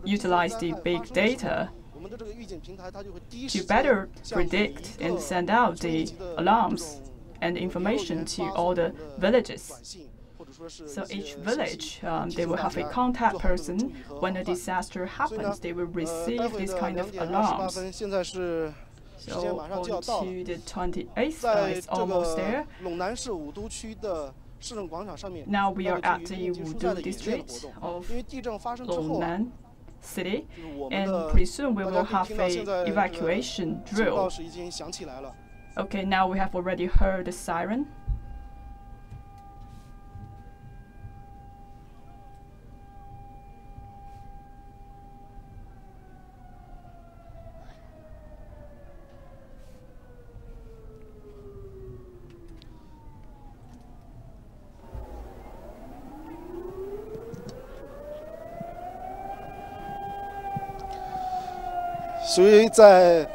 utilize the big data to better predict and send out the alarms and information to all the villages. So each village, they will have a contact person. When a disaster happens, they will receive this kind of alarms. So on to the 28th, it's almost there. Now we are at the Wudu district of Longnan city, and pretty soon we will have an evacuation drill. Okay, now we have already heard the siren. So 在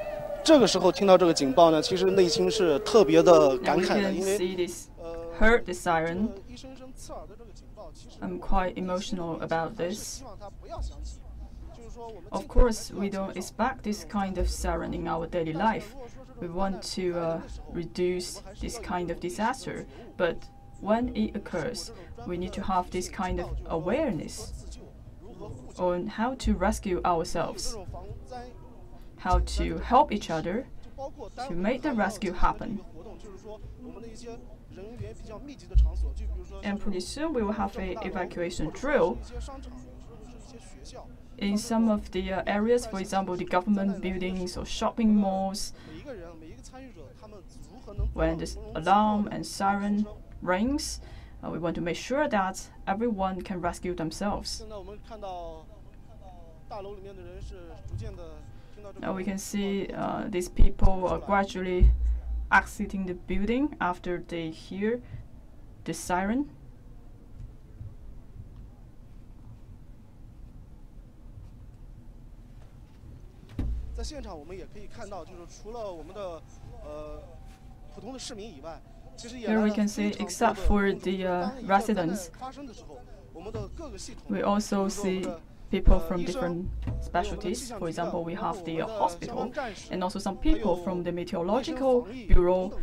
这个时候听到这个警报呢，其实内心是特别的感慨的，因为 heard the siren. I'm quite emotional about this. Of course, we don't expect this kind of siren in our daily life. We want to reduce this kind of disaster, but when it occurs, we need to have this kind of awareness on how to rescue ourselves, how to help each other to make the rescue happen. And pretty soon we will have an evacuation drill in some of the areas, for example, the government buildings or shopping malls. When this alarm and siren rings, we want to make sure that everyone can rescue themselves. Now we can see these people are gradually exiting the building after they hear the siren. Here we can see, except for the residents, we also see people from different specialties. For example, we have the hospital and also some people from the Meteorological Bureau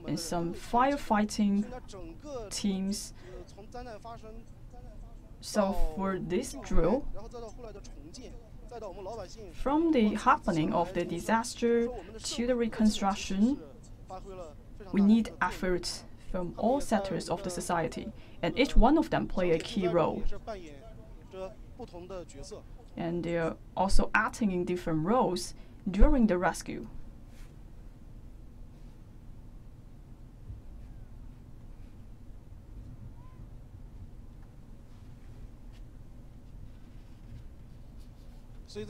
and some firefighting teams. So for this drill, from the happening of the disaster to the reconstruction, we need effort from all sectors of the society, and each one of them play a key role. And they are also acting in different roles during the rescue. We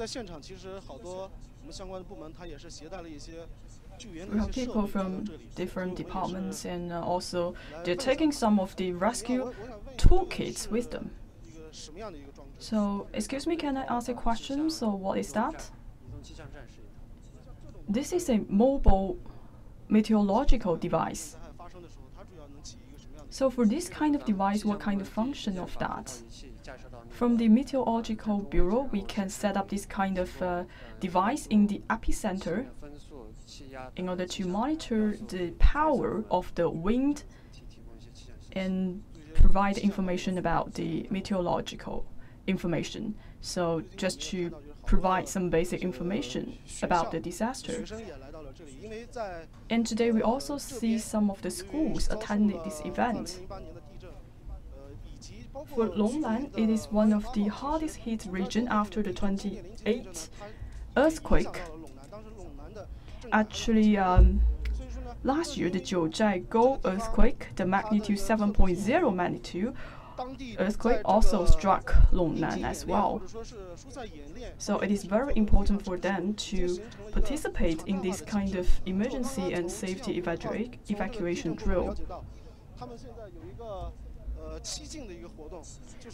have people from different departments, and also they're taking some of the rescue toolkits with them. So, excuse me, can I ask a question? So, what is that? This is a mobile meteorological device. So, for this kind of device, what kind of function of that? From the Meteorological Bureau, we can set up this kind of device in the epicenter in order to monitor the power of the wind and provide information about the meteorological information. So just to provide some basic information about the disaster. And today we also see some of the schools attending this event. For Longnan, it is one of the hardest hit regions after the 28th earthquake. Actually, last year, the Jiuzhaigou earthquake, the magnitude 7.0 magnitude earthquake, also struck Longnan as well. So it is very important for them to participate in this kind of emergency and safety evacuation drill.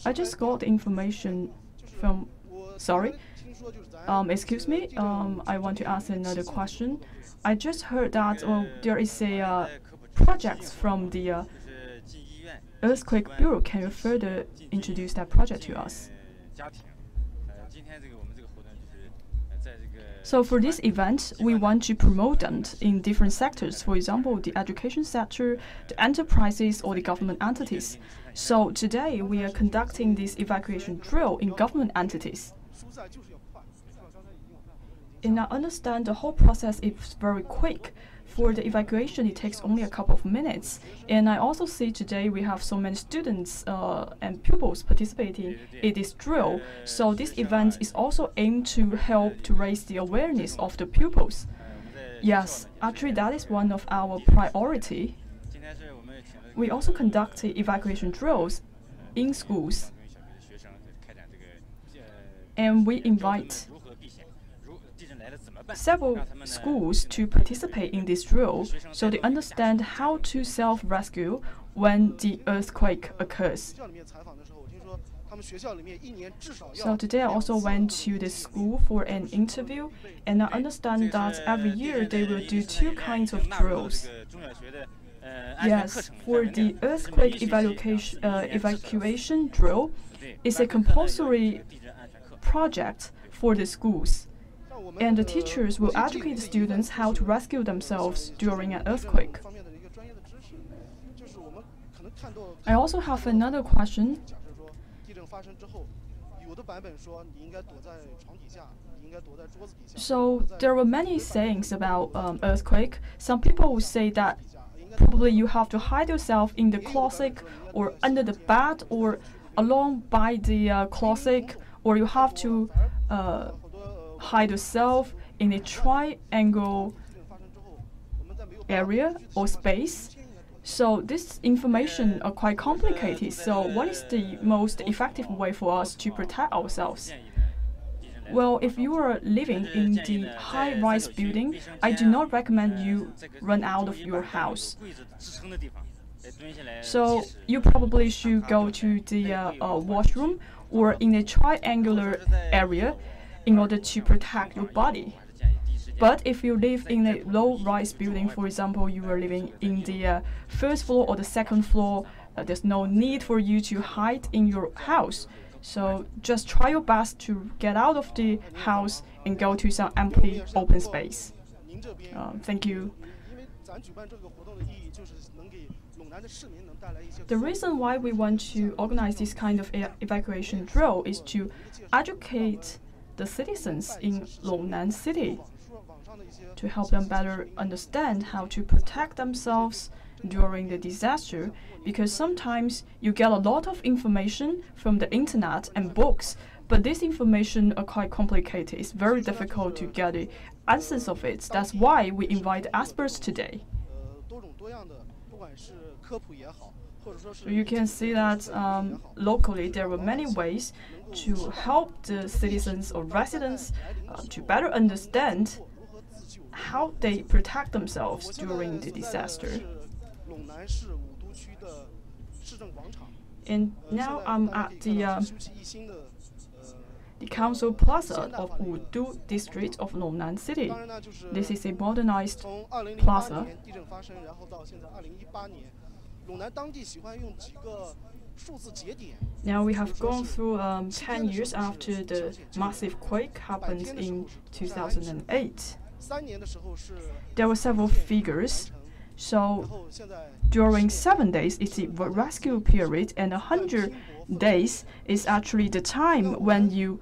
I just got the information from. Sorry. Excuse me. I want to ask another question. I just heard that there is a project from the Earthquake Bureau. Can you further introduce that project to us? So for this event, we want to promote them in different sectors, for example, the education sector, the enterprises, or the government entities. So today, we are conducting this evacuation drill in government entities. And I understand the whole process is very quick. For the evacuation, it takes only a couple of minutes. And I also see today we have so many students and pupils participating in this drill. So this event is also aimed to help to raise the awareness of the pupils. Yes, actually that is one of our priority. We also conduct evacuation drills in schools. And we invite several schools to participate in this drill so they understand how to self-rescue when the earthquake occurs. So today I also went to the school for an interview, and I understand that every year they will do two kinds of drills. Yes, for the earthquake evacuation drill, it's a compulsory project for the schools. And the teachers will educate the students how to rescue themselves during an earthquake. I also have another question. So there were many sayings about earthquake. Some people will say that probably you have to hide yourself in the closet or under the bed or along by the closet, or you have to hide yourself in a triangle area or space. So this information are quite complicated. So what is the most effective way for us to protect ourselves? Well, if you are living in the high-rise building, I do not recommend you run out of your house. So you probably should go to the washroom or in a triangular area in order to protect your body. But if you live in a low-rise building, for example, you are living in the first floor or the second floor, there's no need for you to hide in your house. So just try your best to get out of the house and go to some empty open space. Thank you. The reason why we want to organize this kind of evacuation drill is to educate the citizens in Longnan City to help them better understand how to protect themselves during the disaster, because sometimes you get a lot of information from the internet and books, but this information are quite complicated. It's very difficult to get the answers of it. That's why we invite experts today. So you can see that locally there were many ways to help the citizens or residents to better understand how they protect themselves during the disaster. And now I'm at the Council Plaza of Wudu District of Longnan City. This is a modernized plaza. Now we have gone through 10 years after the massive quake happened in 2008. There were several figures. So during 7 days, it's the rescue period, and 100 days is actually the time when you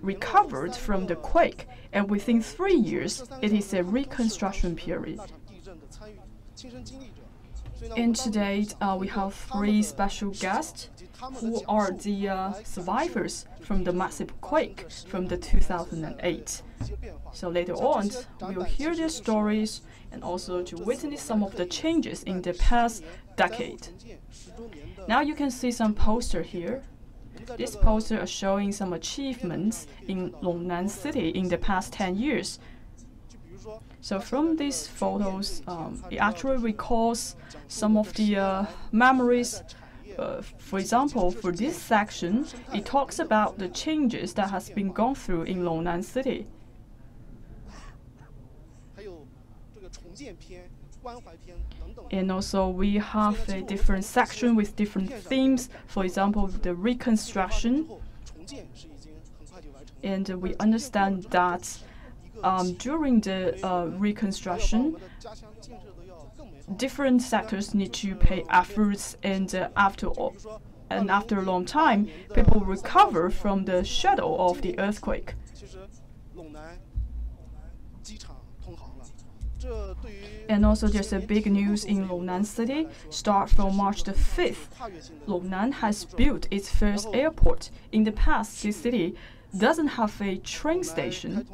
recovered from the quake. And within 3 years, it is a reconstruction period. And today, we have 3 special guests who are the survivors from the massive quake from the 2008. So later on, we'll hear their stories and also to witness some of the changes in the past decade. Now you can see some poster here. These posters are showing some achievements in Longnan City in the past 10 years. So from these photos, it actually recalls some of the memories. For example, for this section, it talks about the changes that has been gone through in Longnan City. And also we have a different section with different themes. For example, the reconstruction. And we understand that during the reconstruction, different sectors need to pay efforts, and after a long time, people recover from the shadow of the earthquake. And also there's a big news in Longnan City. Start from March the 5th, Longnan has built its first airport. In the past, this city doesn't have a train station.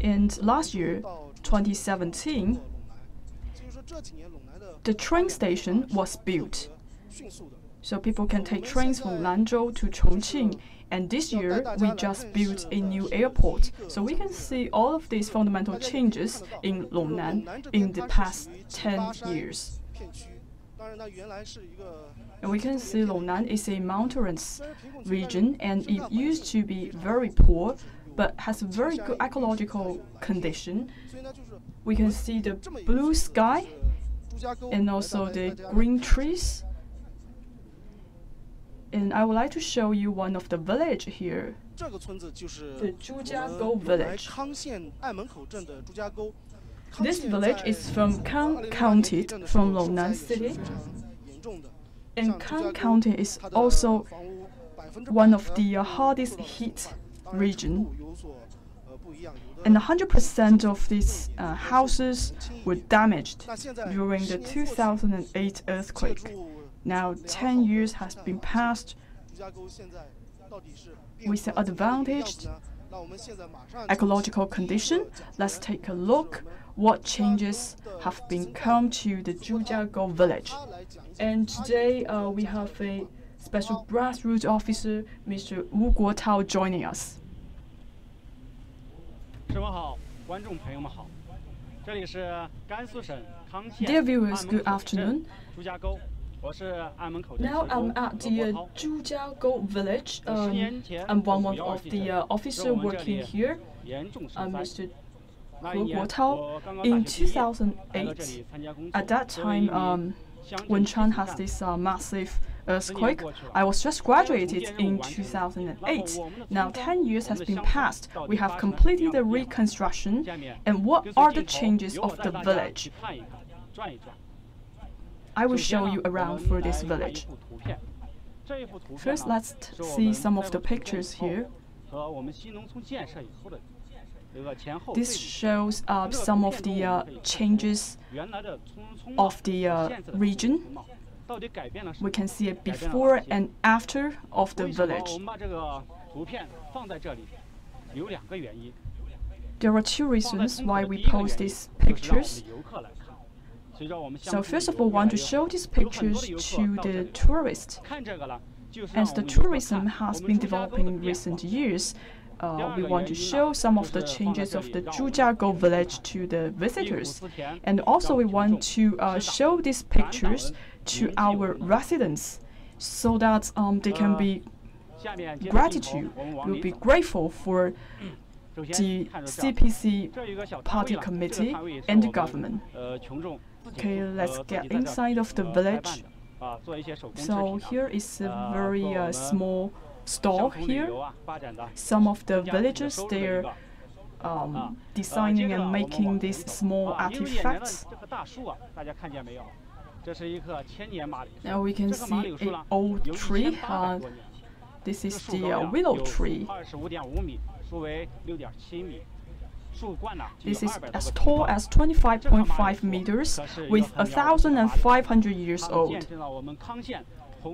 And last year, 2017, the train station was built. So people can take trains from Lanzhou to Chongqing. And this year, we just built a new airport. So we can see all of these fundamental changes in Longnan in the past 10 years. And we can see Longnan is a mountainous region, and it used to be very poor, but has a very good ecological condition. We can see the blue sky and also the green trees. And I would like to show you one of the village here, the Zhujiagou village. This village is from Kang County, from Longnan City. And Kang County is also one of the hardest hit region. And 100% of these houses were damaged during the 2008 earthquake. Now 10 years has been passed with the advantaged ecological condition. Let's take a look what changes have been come to the Zhujiagou village. And today we have a special grassroots officer, Mr. Wu Guotao, joining us. Dear viewers, good afternoon. Now I'm at the Zhujiagou village. I'm one of the officers working here, Mr. Wu Guotao. In 2008, at that time, Wenchuan has this massive earthquake. I was just graduated in 2008. Now 10 years has been passed. We have completed the reconstruction. And what are the changes of the village? I will show you around for this village. First, let's see some of the pictures here. This shows some of the changes of the region. We can see a before and after of the village. There are two reasons why we post these pictures. So first of all, we want to show these pictures to the tourists. As the tourism has been developing in recent years, we want to show some of the changes of the Zhujiagou village to the visitors. And also we want to show these pictures to our residents so that they can be gratitude, will be grateful for the CPC party committee and the government. Okay, let's get inside of the village. So here is a very small store here. Some of the villagers, they're designing and making these small artifacts. Now we can see an old tree. This is the willow tree. This is as tall as 25.5 meters, with 1,500 years old.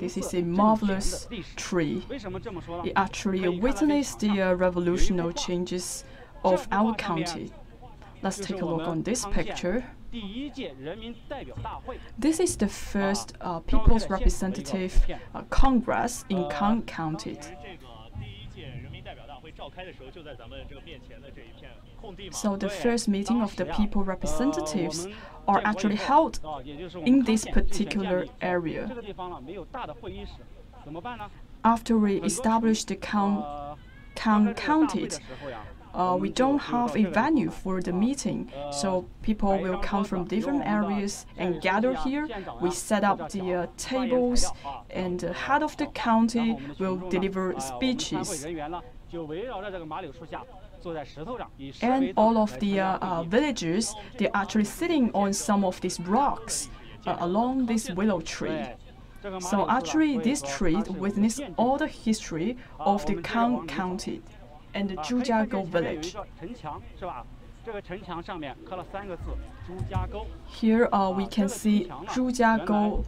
This is a marvelous tree. It actually witnessed the revolutionary changes of our county. Let's take a look on this picture. This is the first People's Representative Congress in Kang County. So the first meeting of the people representatives are actually held in this particular area. After we established the Kang County, we don't have a venue for the meeting, so people will come from different areas and gather here. We set up the tables, and the head of the county will deliver speeches. And all of the villagers, they're actually sitting on some of these rocks along this willow tree. So actually, this tree witnessed all the history of the Kan County and the Zhujiagou village. Here we can see Zhujiagou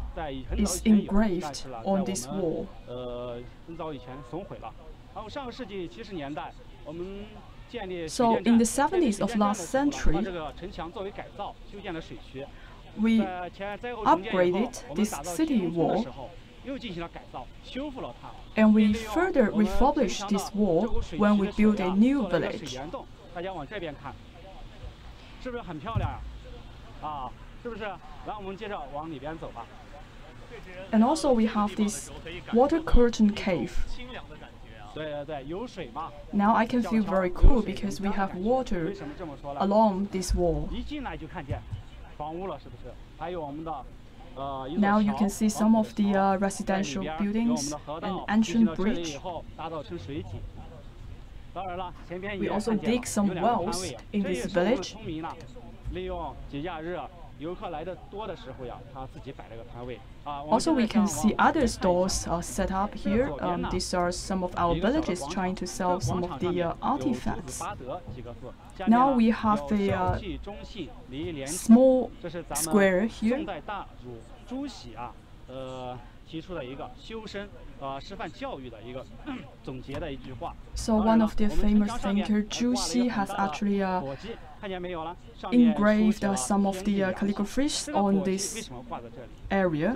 is engraved on this wall. So in the 70s of last century, we upgraded this city wall, and we further refurbished this wall when we built a new village. And also we have this water curtain cave. Now I can feel very cool because we have water along this wall. Now you can see some of the residential buildings and ancient bridge. We also dig some wells in this village. Also, we can see other stores set up here. These are some of our villages trying to sell some of the artifacts. Now we have a small square here. So one of the famous thinkers, Zhu Xi, has actually engraved some of the calligraphies on this area.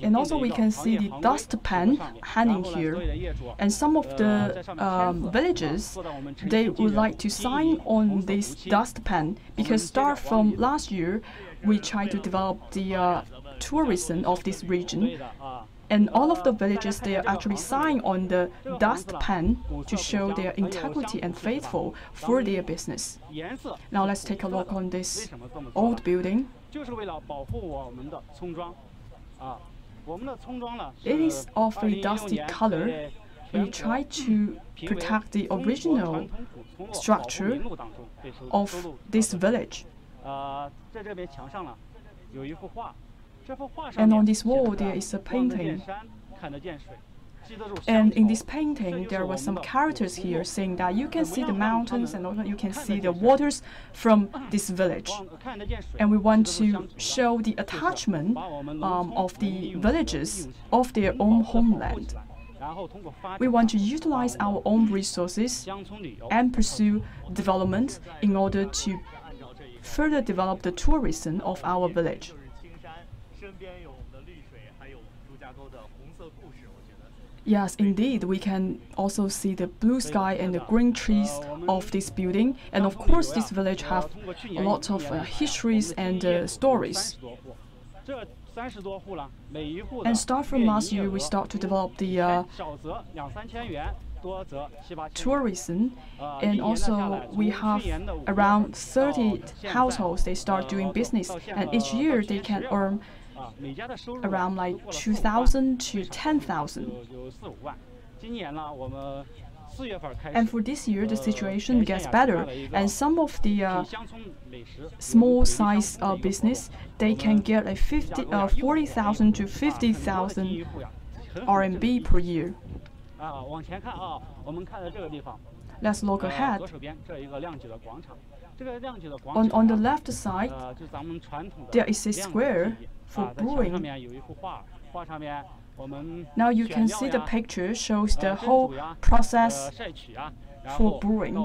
And also we can see the dustpan hanging here. And some of the villages, they would like to sign on this dustpan because start from last year, we tried to develop the tourism of this region. And all of the villages, they actually sign on the dustpan to show their integrity and faithful for their business. Now let's take a look on this old building. It is of a dusty color. We try to protect the original structure of this village. And on this wall there is a painting. And in this painting there were some characters here saying that you can see the mountains and also you can see the waters from this village. And we want to show the attachment of the villagers of their own homeland. We want to utilize our own resources and pursue development in order to further develop the tourism of our village. Yes, indeed, we can also see the blue sky and the green trees of this building. And of course, this village has a lot of histories and stories. And start from last year, we start to develop the tourism, and also we have around 30 households. They start doing business, and each year they can earn around like 2,000 to 10,000. And for this year, the situation gets better, and some of the small size business, they can get a 40,000 to 50,000 RMB per year. Let's look ahead. On the left side, there is a square for brewing. Now you can see the picture shows the whole process for brewing.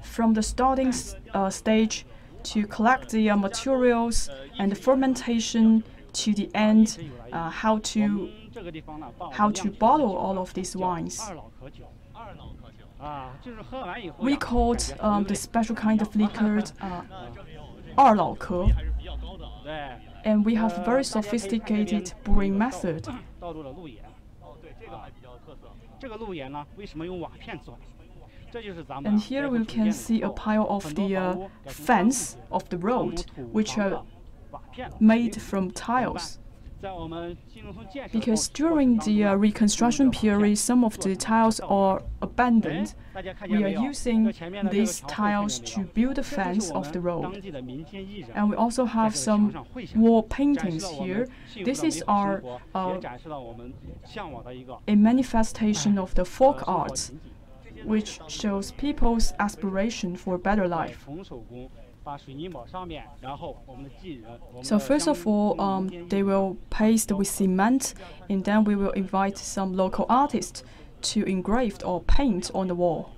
From the starting stage to collect the materials and the fermentation to the end, how to bottle all of these wines. We called the special kind of liquor 二老壳. And we have very sophisticated brewing method. And here we can see a pile of the fence of the road, which are made from tiles. Because during the reconstruction period, some of the tiles are abandoned. We are using these tiles to build the fence of the road. And we also have some wall paintings here. This is a manifestation of the folk arts, which shows people's aspiration for a better life. So first of all, they will paste with cement, and then we will invite some local artists to engrave or paint on the wall.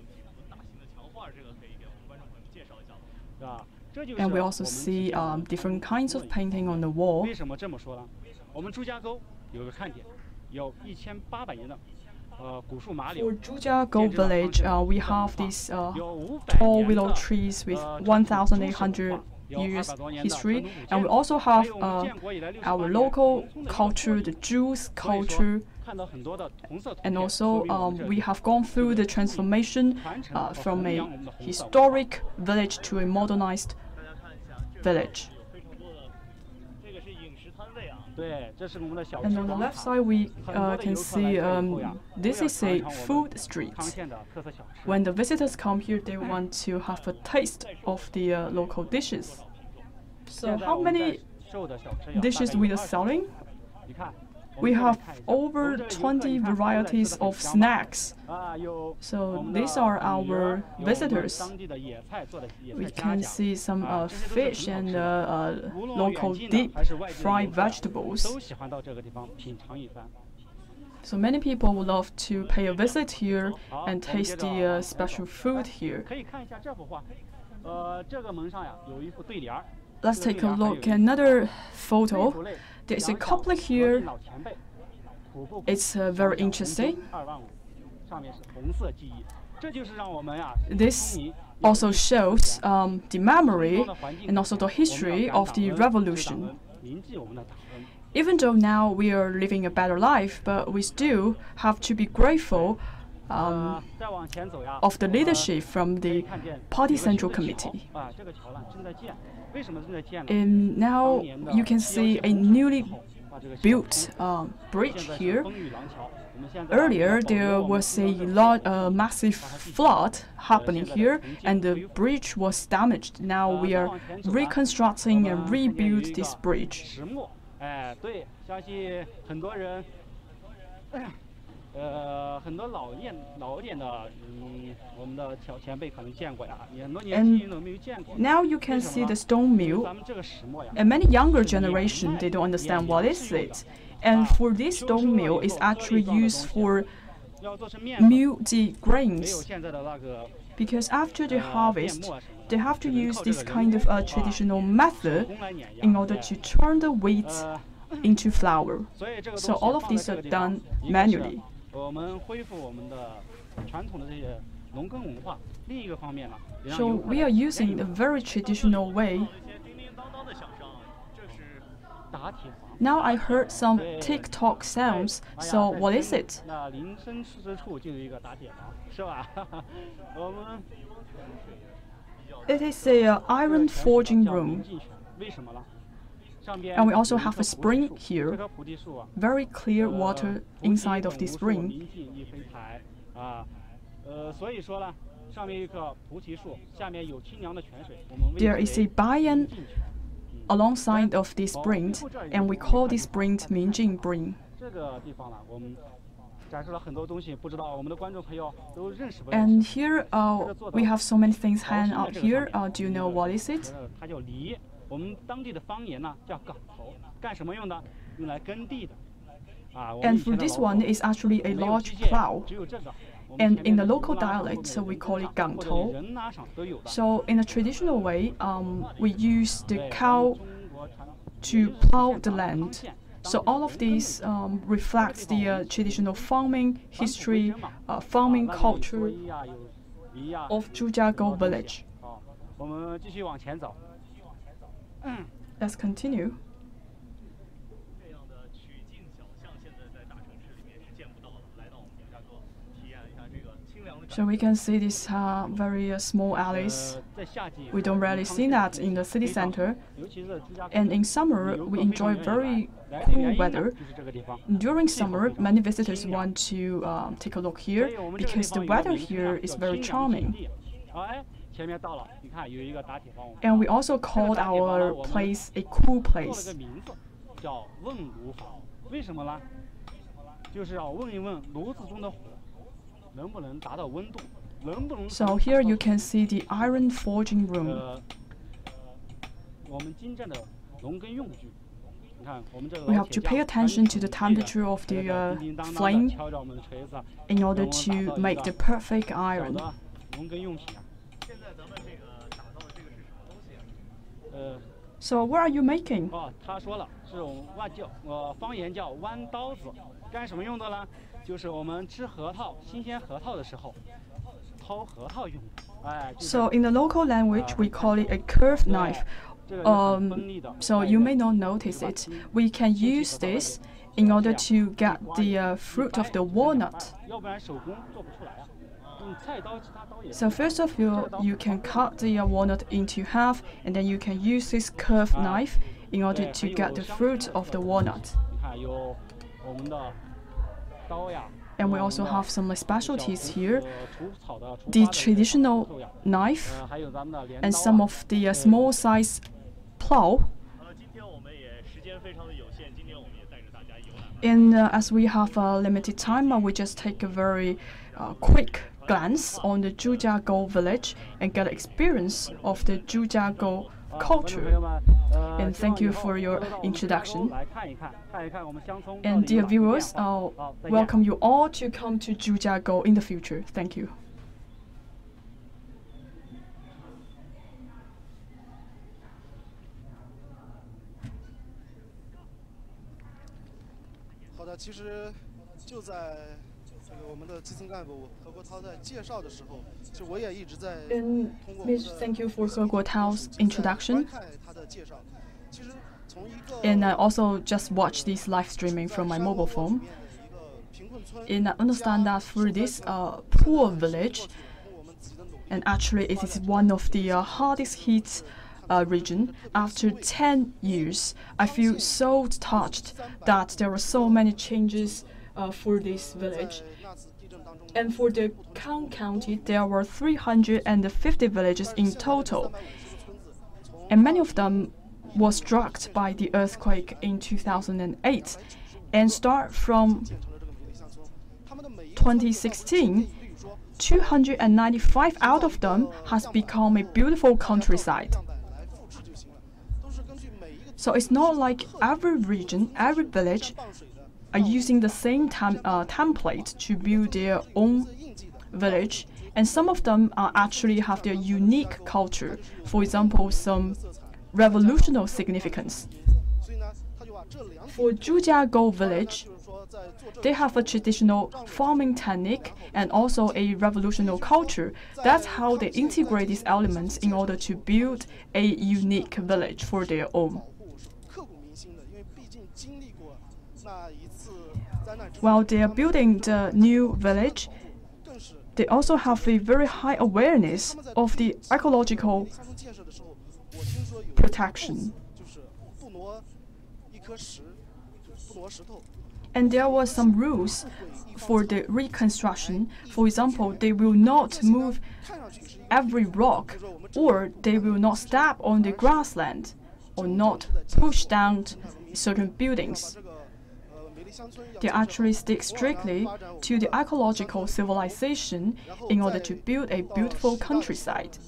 And we also see different kinds of painting on the wall. For Zhujiagou village, we have these tall willow trees with 1,800 years history, and we also have our local culture, the Jews culture, and also we have gone through the transformation from a historic village to a modernized village. And on the left side, we can see this is a food street. When the visitors come here, they want to have a taste of the local dishes. So how many dishes we are selling? We have over 20 varieties of snacks. So these are our visitors. We can see some fish and local deep fried vegetables. So many people would love to pay a visit here and taste the special food here. Let's take a look at another photo. There's a couplet here. It's very interesting. This also shows the memory and also the history of the revolution. Even though now we are living a better life, but we still have to be grateful of the leadership from the Party Central Committee. And now you can see a newly built bridge here. Earlier, there was a massive flood happening here, and the bridge was damaged. Now we are reconstructing and rebuild this bridge. And now you can see the stone mill, and many younger generation, they don't understand what is it. And for this stone mill, is actually used for mill the grains, because after the harvest, they have to use this kind of traditional method in order to turn the wheat into flour. So all of these are done manually. So we are using a very traditional way. Now I heard some tick-tock sounds, so what is it? It is an iron forging room. And we also have a spring here, very clear water inside of this spring. There is a banyan alongside of this spring, and we call this spring Minjing Spring. And here we have so many things hanging out here. Do you know what is it? And for this one, it's actually a large plow. And in the local dialect, so we call it gangtou. So in a traditional way, we use the cow to plow the land. So all of these reflects the traditional farming history, farming culture of Zhujiagou village. Let's continue. So we can see these very small alleys. We don't really see that in the city center. And in summer, we enjoy very cool weather. During summer, many visitors want to take a look here because the weather here is very charming. And we also called our place a cool place. So here you can see the iron forging room. We have to pay attention to the temperature of the flame in order to make the perfect iron. So what are you making? So in the local language, we call it a curved knife. So you may not notice it. We can use this in order to get the fruit of the walnut. So first of all, you can cut the walnut into half, and then you can use this curved knife in order to get the fruit of the walnut. And we also have some specialties here. The traditional knife and some of the small size plow. And as we have a limited time, we just take a very quick glance on the Zhujiagou village and get experience of the Zhujiagou culture. And thank you for your introduction. And dear viewers, I'll welcome you all to come to Zhujiagou in the future. Thank you. Thank you for He Guotao's introduction. And I also just watched this live streaming from my mobile phone. And I understand that for this poor village, and actually it is one of the hardest hit region, after 10 years, I feel so touched that there are so many changes for this village. And for the County, there were 350 villages in total. And many of them were struck by the earthquake in 2008. And start from 2016, 295 out of them has become a beautiful countryside. So it's not like every region, every village are using the same template to build their own village, and some of them actually have their unique culture. For example, some revolutionary significance. For Zhujiagou village, they have a traditional farming technique and also a revolutionary culture. That's how they integrate these elements in order to build a unique village for their own. While they are building the new village, they also have a very high awareness of the ecological protection. And there were some rules for the reconstruction. For example, they will not move every rock, or they will not step on the grassland, or not push down certain buildings. They actually stick strictly to the ecological civilization in order to build a beautiful countryside.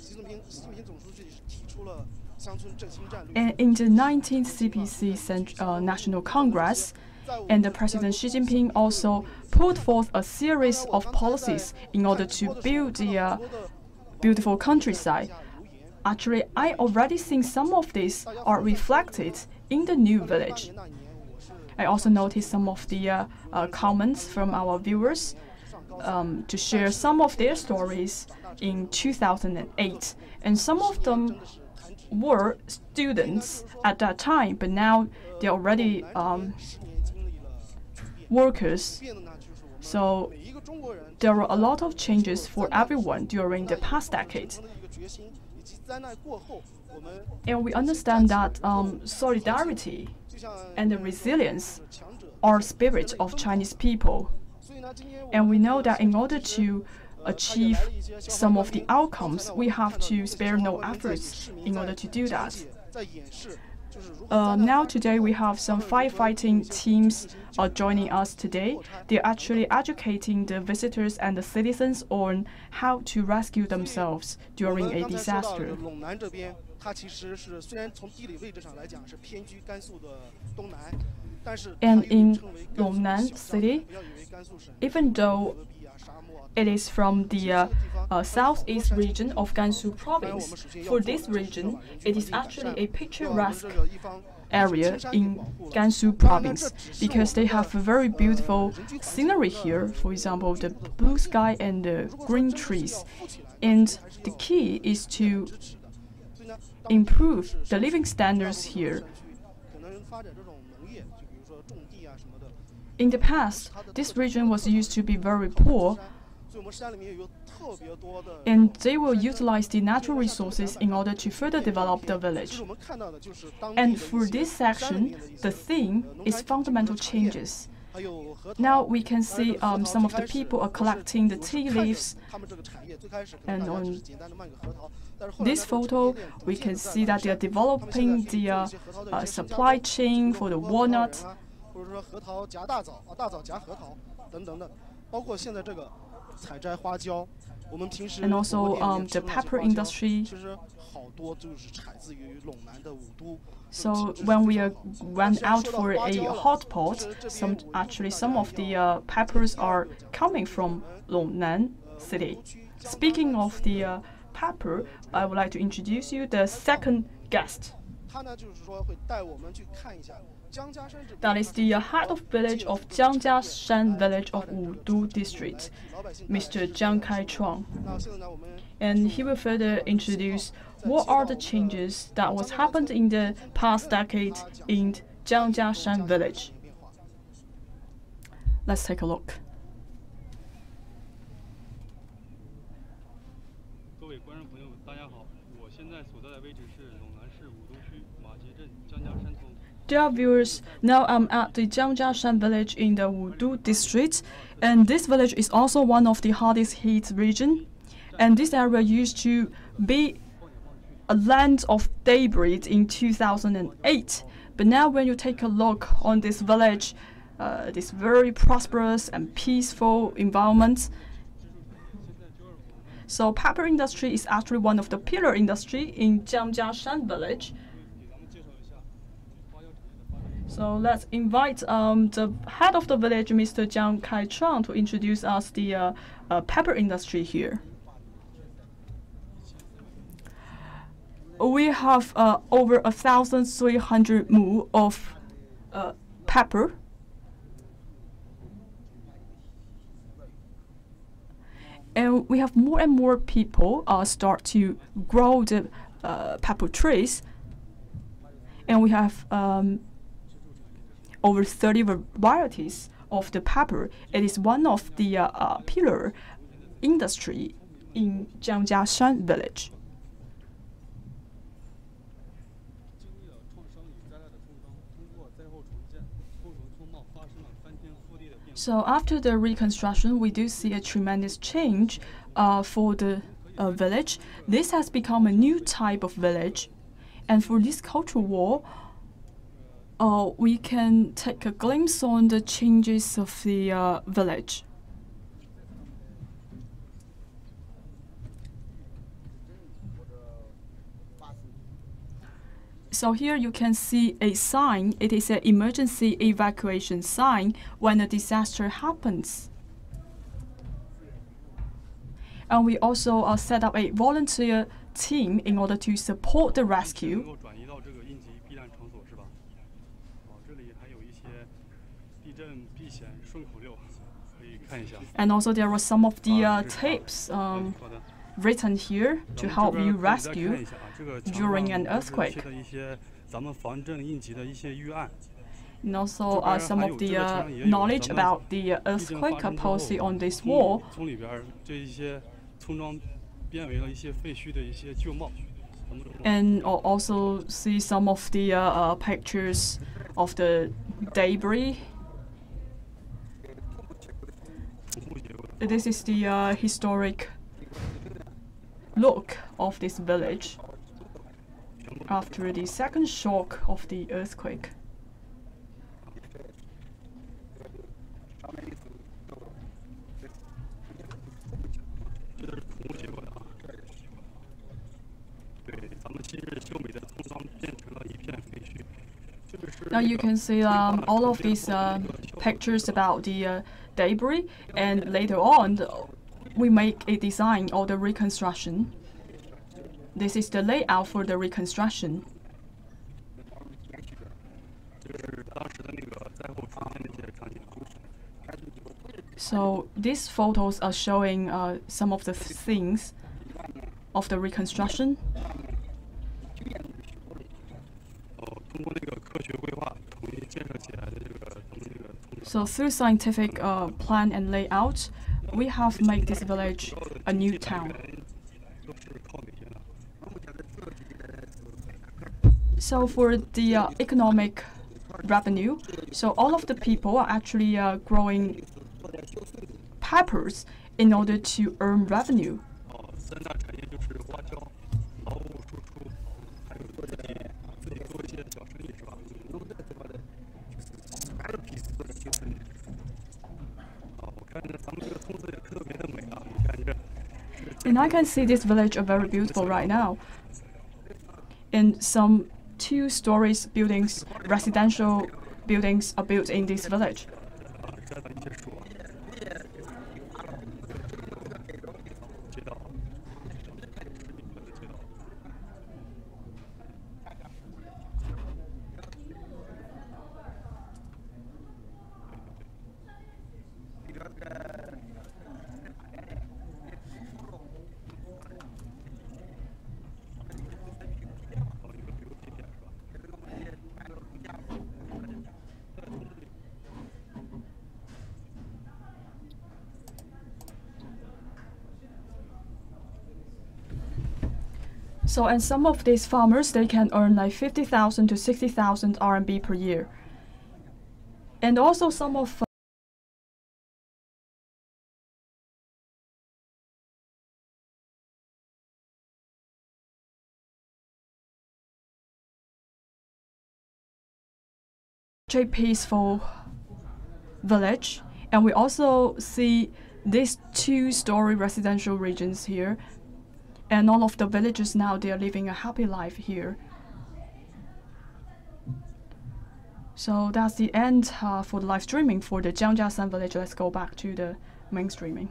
And in the 19th CPC National Congress, and the President Xi Jinping also put forth a series of policies in order to build the beautiful countryside. Actually, I already think some of these are reflected in the new village. I also noticed some of the comments from our viewers to share some of their stories in 2008. And some of them were students at that time, but now they're already workers. So there were a lot of changes for everyone during the past decade. And we understand that solidarity and the resilience are spirit of Chinese people. And we know that in order to achieve some of the outcomes, we have to spare no efforts in order to do that. Now today we have some firefighting teams joining us today. They're actually educating the visitors and the citizens on how to rescue themselves during a disaster. And in Longnan city, even though it is from the southeast region of Gansu Province, for this region, it is actually a picturesque area in Gansu Province because they have a very beautiful scenery here, for example, the blue sky and the green trees. And the key is to improve the living standards here. In the past, this region was used to be very poor, and they will utilize the natural resources in order to further develop the village. And for this section, the theme is fundamental changes. Now we can see some of the people are collecting the tea leaves, and on this photo we can see that they are developing the supply chain for the walnut. And also the pepper industry. So when we went out for a hot pot, some of the peppers are coming from Longnan city. Speaking of the pepper, I would like to introduce you the second guest. That is the head of village of Jiangjiashan village of Wudu district, Mr. Jiang Kai-chuang. And he will further introduce what are the changes that was happened in the past decade in Jiangjiashan village. Let's take a look. Dear viewers, now I'm at the Jiangjiashan village in the Wudu district, and this village is also one of the hardest hit region. And this area used to be a land of debris in 2008. But now when you take a look on this village, this very prosperous and peaceful environment. So pepper industry is actually one of the pillar industry in Jiangjiashan village. So let's invite the head of the village, Mr. Jiang Kai-chuang, to introduce us the pepper industry here. We have over 1,300 mu of pepper. And we have more and more people start to grow the pepper trees. And we have over 30 varieties of the pepper. It is one of the pillar industry in Jiangjiashan village. So after the reconstruction, we do see a tremendous change for the village. This has become a new type of village. And for this cultural war, we can take a glimpse on the changes of the village. So here you can see a sign. It is an emergency evacuation sign when a disaster happens. And we also set up a volunteer team in order to support the rescue. And also there were some of the tips written here to help you rescue during an earthquake. and also some of the knowledge about the earthquake policy on this wall. And also see some of the pictures of the debris. This is the historic look of this village after the second shock of the earthquake. Now you can see all of these pictures about the debris, and later on we make a design or the reconstruction. This is the layout for the reconstruction. So these photos are showing some of the things of the reconstruction. So through scientific plan and layout, we have made this village a new town. So for the economic revenue, so all of the people are actually growing peppers in order to earn revenue. And I can see this village are very beautiful right now. And some 2-story buildings, residential buildings are built in this village. So, and some of these farmers, they can earn like 50,000 to 60,000 RMB per year. And also some of a peaceful village. And we also see these 2-story residential regions here. And all of the villagers now, they are living a happy life here. So that's the end for the live streaming for the Jiangjiasan village. Let's go back to the main streaming.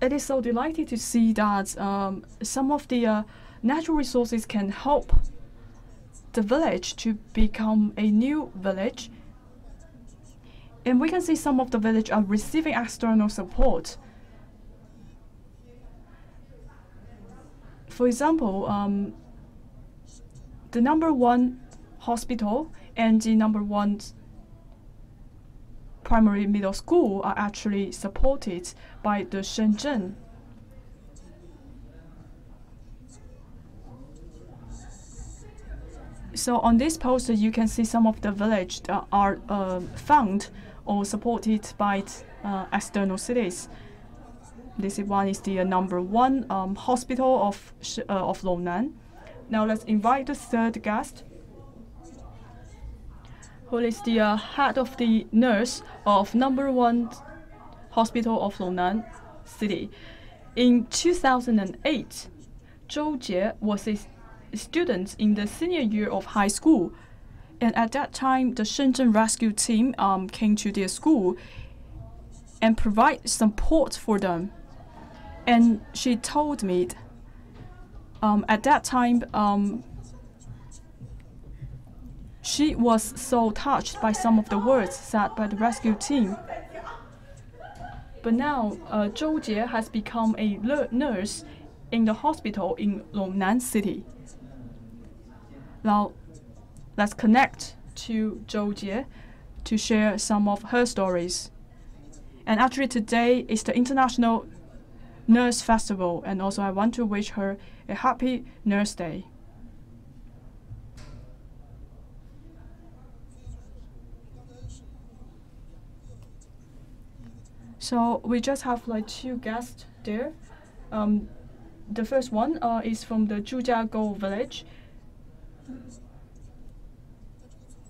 It is so delighted to see that some of the natural resources can help the village to become a new village. And we can see some of the village are receiving external support. For example, the #1 hospital and the #1 primary middle school are actually supported by the Shenzhen. So on this poster, you can see some of the village that are found or supported by external cities. This one is the #1 hospital of Longnan. Now let's invite the third guest, who is the head of the nurse of #1 hospital of Longnan City. In 2008, Zhou Jie was a student in the senior year of high school, and at that time the Shenzhen rescue team came to their school and provide support for them. And she told me at that time she was so touched by some of the words said by the rescue team. But now, Zhou Jie has become a nurse in the hospital in Longnan City. Now, let's connect to Zhou Jie to share some of her stories. And actually today is the International Nurse Festival, and also I want to wish her a happy Nurse Day. So we just have like 2 guests there. The first one is from the Junction Village.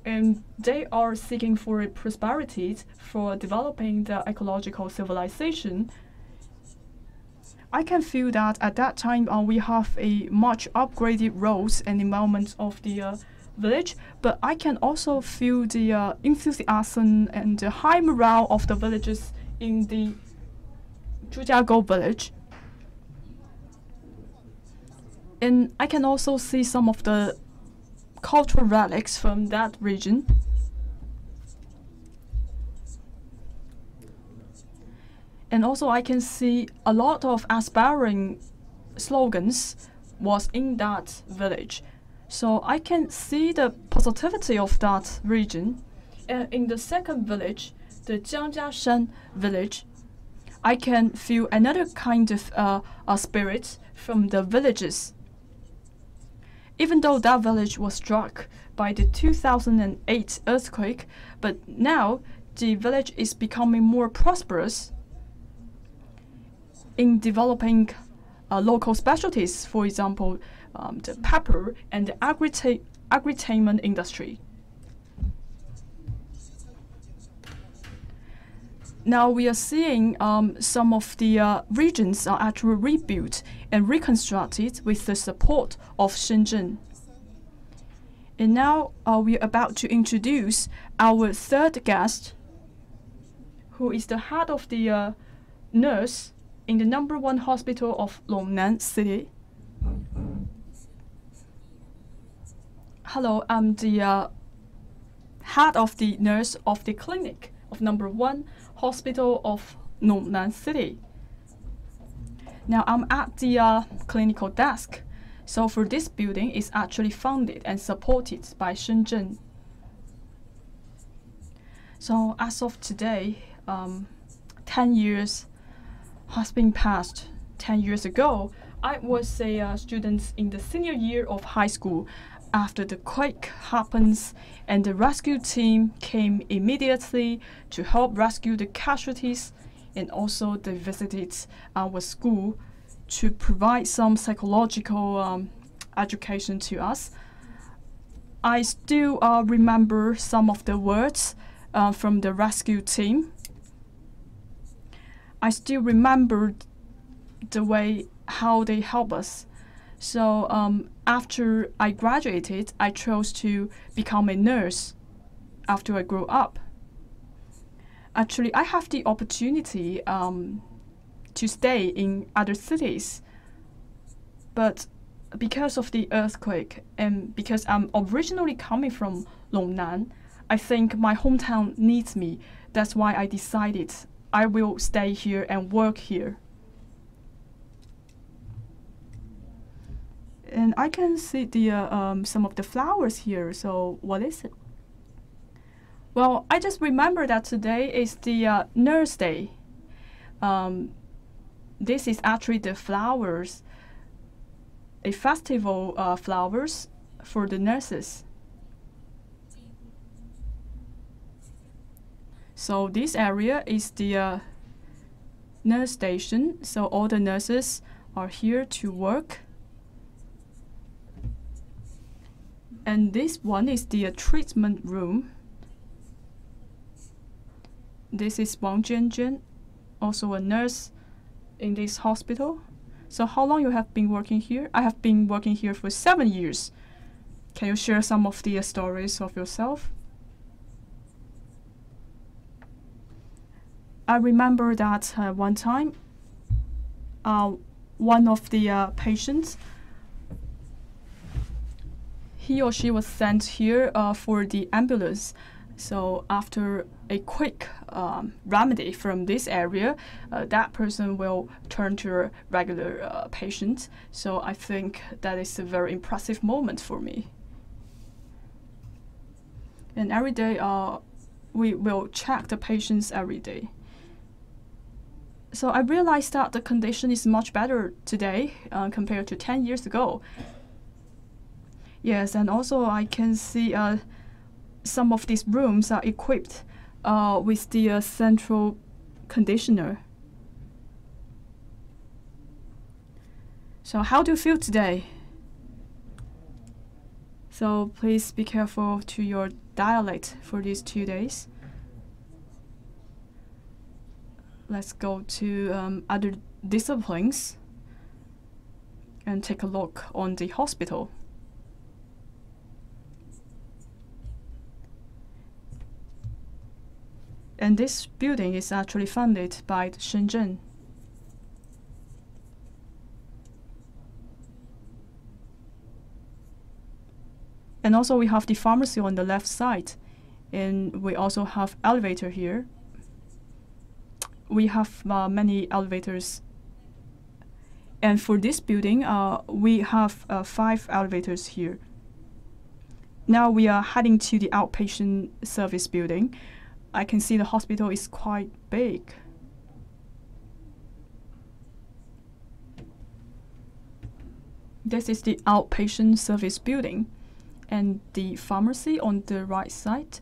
And they are seeking for prosperity for developing the ecological civilization. I can feel that at that time we have a much upgraded roads and environment of the village, but I can also feel the enthusiasm and the high morale of the villagers in the Junction Village. And I can also see some of the cultural relics from that region. And also I can see a lot of aspiring slogans was in that village. So I can see the positivity of that region. And in the second village, the Jiangjiashan village, I can feel another kind of spirit from the villages. Even though that village was struck by the 2008 earthquake, but now the village is becoming more prosperous in developing local specialties, for example, the pepper and the agri-tainment industry. Now we are seeing some of the regions are actually rebuilt and reconstructed with the support of Shenzhen. And now we are about to introduce our third guest, who is the head of the nurse in the #1 hospital of Longnan City. Hello, I'm the head of the nurse of the clinic of #1 hospital of Longnan City. Now I'm at the clinical desk. So for this building is actually funded and supported by Shenzhen. So as of today, 10 years has been passed. 10 years ago, I was a student in the senior year of high school. After the quake happens, and the rescue team came immediately to help rescue the casualties, and also they visited our school to provide some psychological education to us. I still remember some of the words from the rescue team. I still remember the way how they help us. So after I graduated, I chose to become a nurse after I grew up. Actually, I have the opportunity to stay in other cities. But because of the earthquake and because I'm originally coming from Longnan, I think my hometown needs me. That's why I decided I will stay here and work here. And I can see the some of the flowers here. So what is it? Well, I just remember that today is the Nurse Day. This is actually the flowers, a festival flowers for the nurses. So this area is the nurse station. So all the nurses are here to work. And this one is the treatment room. This is Wang Jianjian, also a nurse in this hospital. So how long you have been working here? I have been working here for 7 years. Can you share some of the stories of yourself? I remember that one time, one of the patients, he or she was sent here for the ambulance. So after a quick remedy from this area, that person will turn to a regular patient. So I think that is a very impressive moment for me. And every day, we will check the patients every day. So I realized that the condition is much better today compared to 10 years ago. Yes, and also I can see some of these rooms are equipped with the central conditioner. So how do you feel today? So please be careful to your dialect for these 2 days. Let's go to other disciplines and take a look on the hospital. And this building is actually funded by Shenzhen. And also we have the pharmacy on the left side. And we also have elevator here. We have many elevators. And for this building, we have 5 elevators here. Now we are heading to the outpatient service building. I can see the hospital is quite big. This is the outpatient service building. And the pharmacy on the right side,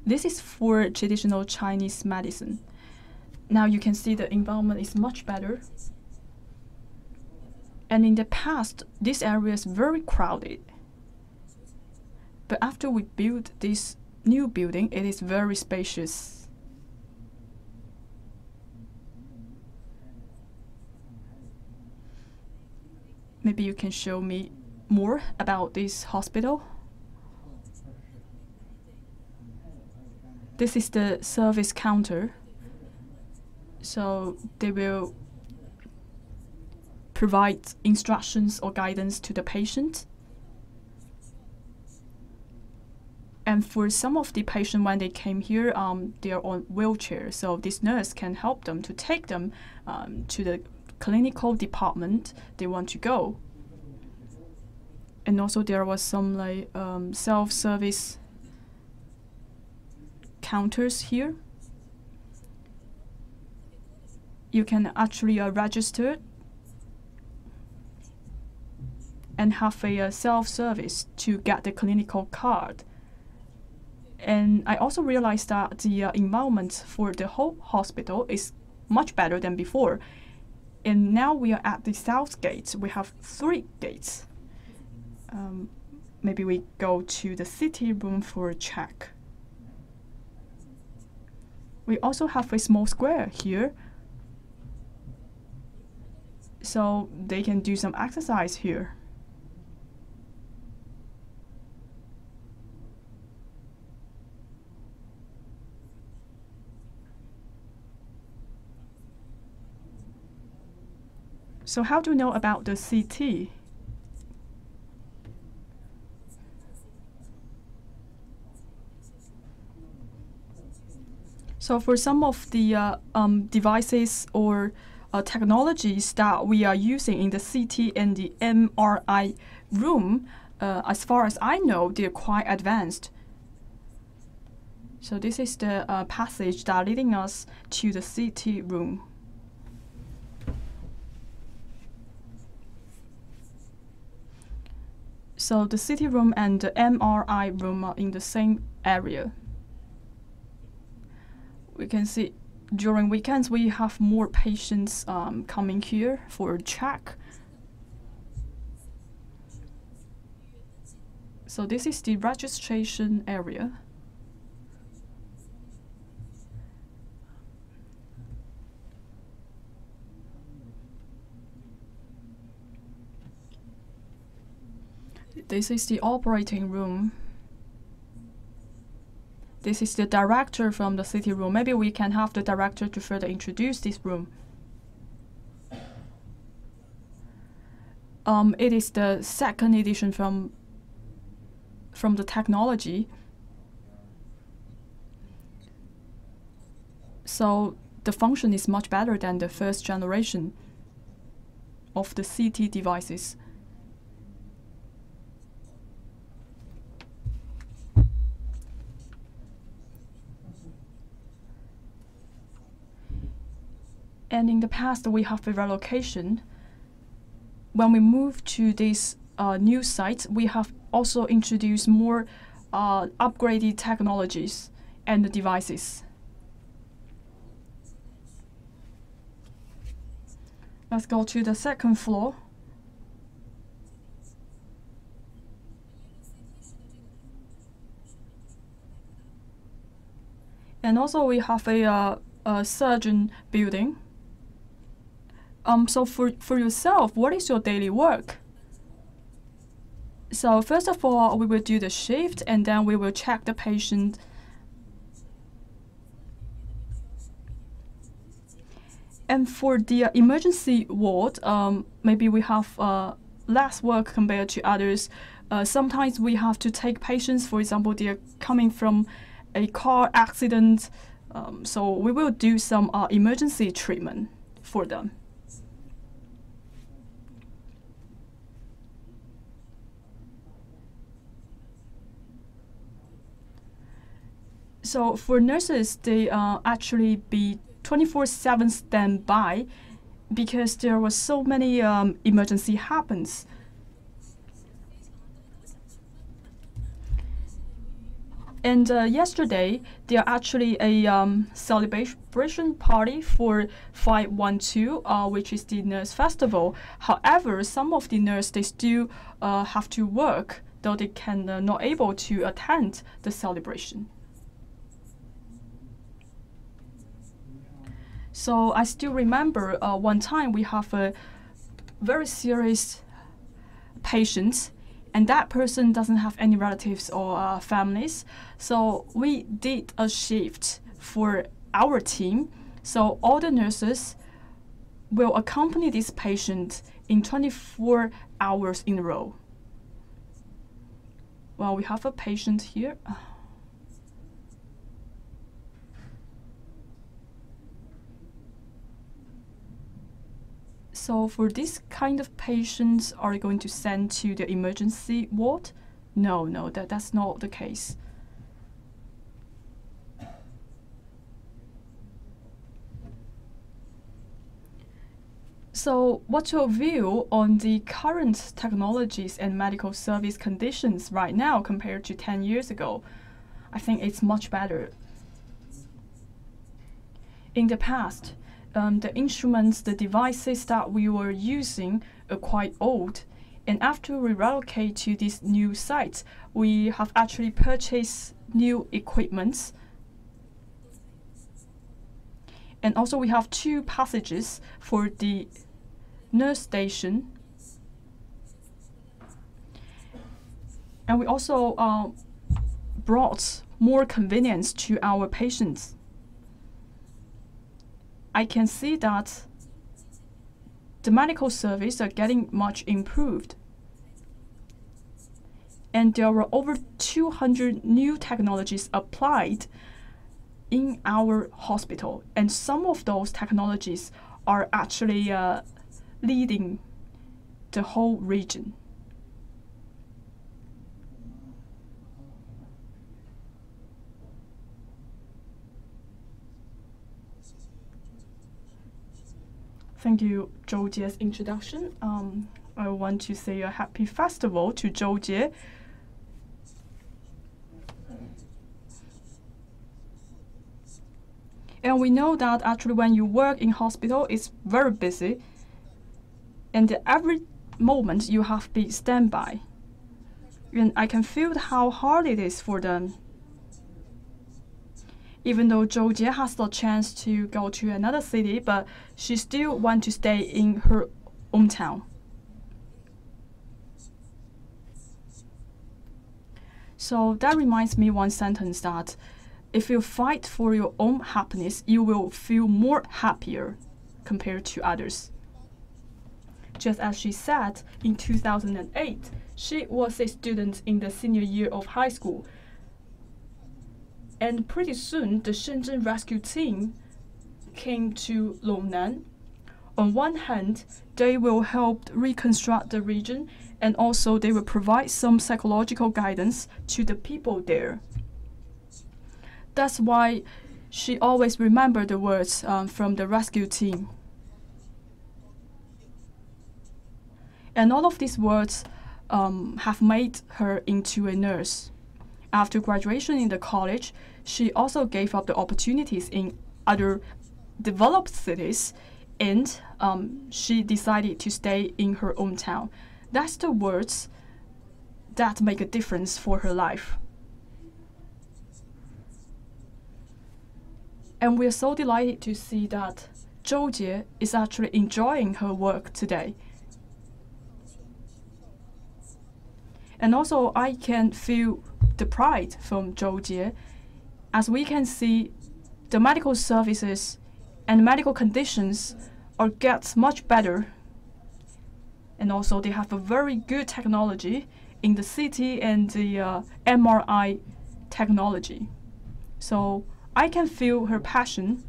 this is for traditional Chinese medicine. Now you can see the environment is much better. And in the past, this area is very crowded. But after we built this new building, it is very spacious. Maybe you can show me more about this hospital. This is the service counter. So they will provide instructions or guidance to the patient. And for some of the patients, when they came here, they are on wheelchairs. So this nurse can help them to take them to the clinical department they want to go. And also there was some like self-service counters here. You can actually register and have a self-service to get the clinical card. And I also realized that the environment for the whole hospital is much better than before. And now we are at the south gate. We have 3 gates. Maybe we go to the city room for a check. We also have a small square here. So they can do some exercise here. So how do you know about the CT? So for some of the devices or technologies that we are using in the CT and the MRI room, as far as I know, they're quite advanced. So this is the passage that leading us to the CT room. So the CT room and the MRI room are in the same area. We can see during weekends we have more patients coming here for a check. So this is the registration area. This is the operating room. This is the director from the city room. Maybe we can have the director to further introduce this room. It is the 2nd edition from the technology. So the function is much better than the first generation of the CT devices. And in the past, we have a relocation. When we move to this new site, we have also introduced more upgraded technologies and devices. Let's go to the second floor. And also we have a surgeon building. So for yourself, what is your daily work? So first of all, we will do the shift, and then we will check the patient. And for the emergency ward, maybe we have less work compared to others. Sometimes we have to take patients, for example, they are coming from a car accident. So we will do some emergency treatment for them. So for nurses, they actually be 24/7 standby because there was so many emergency happens. And yesterday, there actually a celebration party for 512, which is the nurse festival. However, some of the nurses, they still have to work, though they can not able to attend the celebration. So I still remember one time we have a very serious patient, and that person doesn't have any relatives or families. So we did a shift for our team. So all the nurses will accompany this patient in 24 hours in a row. Well, we have a patient here. So for this kind of patients, are you going to send to the emergency ward? No, that's not the case. So what's your view on the current technologies and medical service conditions right now compared to 10 years ago? I think it's much better. In the past, the instruments, the devices that we were using are quite old. And after we relocate to these new sites, we have actually purchased new equipments. And also we have 2 passages for the nurse station. And we also brought more convenience to our patients. I can see that the medical service are getting much improved. And there were over 200 new technologies applied in our hospital. And some of those technologies are actually leading the whole region. Thank you, Zhou Jie's introduction. I want to say a happy festival to Zhou Jie. And we know that actually when you work in hospital, it's very busy. And every moment you have to be standby. And I can feel how hard it is for them. Even though Zhou Jie has the chance to go to another city, but she still wants to stay in her hometown. So that reminds me one sentence that if you fight for your own happiness, you will feel more happier compared to others. Just as she said, in 2008, she was a student in the senior year of high school. And pretty soon, the Shenzhen rescue team came to Longnan. On one hand, they will help reconstruct the region, and also they will provide some psychological guidance to the people there. That's why she always remembered the words from the rescue team. And all of these words have made her into a nurse. After graduation in the college, she also gave up the opportunities in other developed cities, and she decided to stay in her own town. That's the words that make a difference for her life. And we're so delighted to see that Zhou Jie is actually enjoying her work today. And also, I can feel the pride from Zhou Jie, as we can see the medical services and medical conditions are get much better. And also, they have a very good technology in the CT and the MRI technology. So I can feel her passion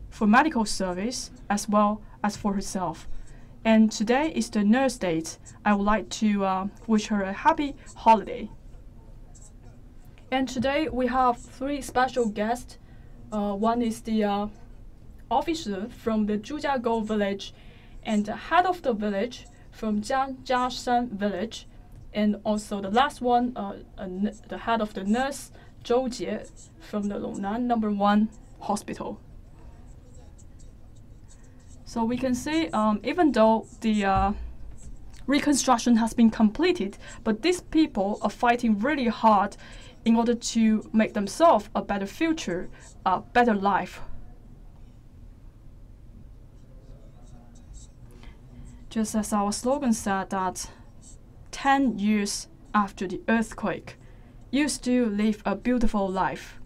for medical service as well as for herself. And today is the Nurse Day. I would like to wish her a happy holiday. And today we have 3 special guests. One is the officer from the Junction Village, and the head of the village from Junction Village, and also the last one, the head of the nurse, Zhou Jie, from the Longnan No. 1 hospital. So we can see, even though the reconstruction has been completed, but these people are fighting really hard in order to make themselves a better future, a better life. Just as our slogan said that 10 years after the earthquake, you still live a beautiful life.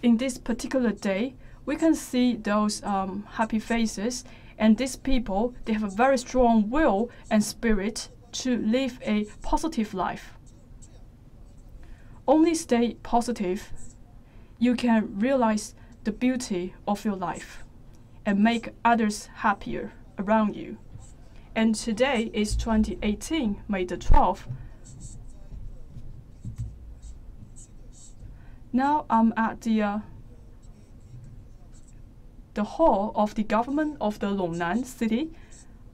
In this particular day, we can see those happy faces, and these people, they have a very strong will and spirit to live a positive life. Only stay positive, you can realize the beauty of your life and make others happier around you. And today is 2018, May the 12th. Now I'm at the hall of the government of the Longnan city.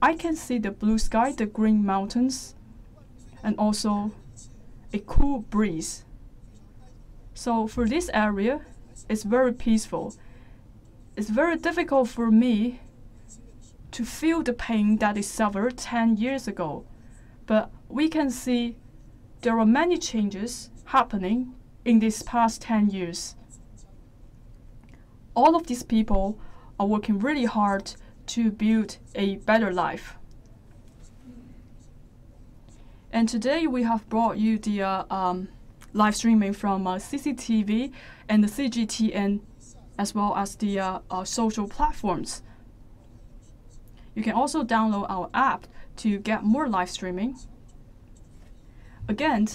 I can see the blue sky, the green mountains, and also a cool breeze. So for this area, it's very peaceful. It's very difficult for me to feel the pain that is suffered 10 years ago. But we can see there are many changes happening in these past 10 years. All of these people are working really hard to build a better life. And today we have brought you the live streaming from CCTV and the CGTN, as well as the social platforms. You can also download our app to get more live streaming. Again,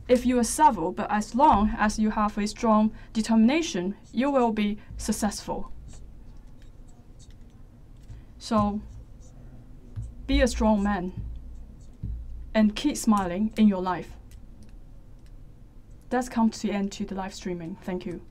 if you are several, but as long as you have a strong determination, you will be successful. So, be a strong man and keep smiling in your life. That's come to the end to the live streaming. Thank you.